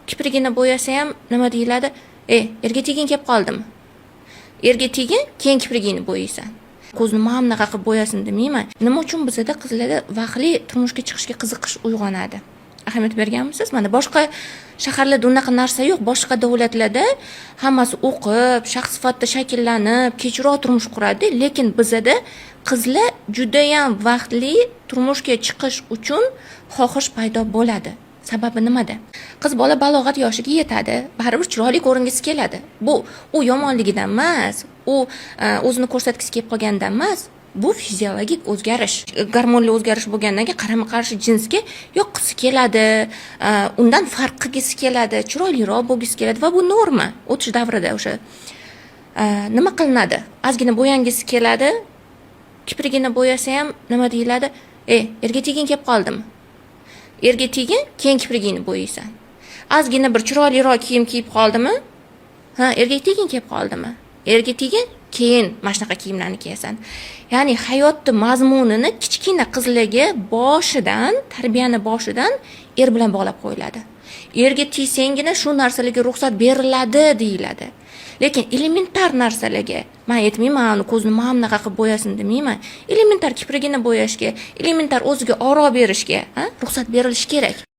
kiprigini bo'yasa ham nima deyiladi? Erga tegin kelib qoldimi? Erga tegin, keyin kiprigini bo'yaysan. Ko'zni mamnaqa qilib bo'yasin demayman. Nima uchun bizda qizlarda vaqtli turmushga chiqishga qiziqish uyg'onadi? Ahamiyat berganmisiz? Mana boshqa shaharlarda unaqa narsa yo'q. Boshqa davlatlarda hammasi o'qib, shaxs sifatida shakllanib, kechroq turmush quradi, lekin bizda qizlar juda ham vaqtli turmushga chiqish uchun xohish paydo bo'ladi. Sababi nimada? Qiz bola balog'at yoshiga yetadi, baribir chiroyli ko'ringisi keladi. U yomonligidan emas, u o'zini ko'rsatgisi kelib qolgandan emas. Bu fiziologik o'zgarish, gormonli o'zgarish bo'lgandan keyin qarama-qarshi jinsga yoqqisi keladi, undan farq qilgisi keladi, chiroyliroq bo'lgisi keladi va bu norma. O'tish davrida o'sha nima qilinadi? Ozgina bo'yangisi keladi. Kiprigini bo'yasa ham nima deyiladi? Erga tegin kelib qoldimi? Erga tegin, keyin kiprigini bo'yaysan. Ozgina bir chiroyliroq kiyim kiyib qoldimi? Erga tegin kelib qoldimi? Erga tegin, keyin mana shunaqa kiyimlarni kiyasan. Ya'ni hayotning mazmunini kichkina qizlarga boshidan, tarbiyani boshidan bilan bog'lab qo'yiladi. Erga tegsangina shu narsalarga ruxsat beriladi deyiladi. Lekin elementar narsalarga, men aytmayman, uni ko'zni mamnaqa qilib bo'yasin demayman. Elementar kiprigini bo'yashga, elementar o'ziga oro berishga, ruxsat berilishi kerak.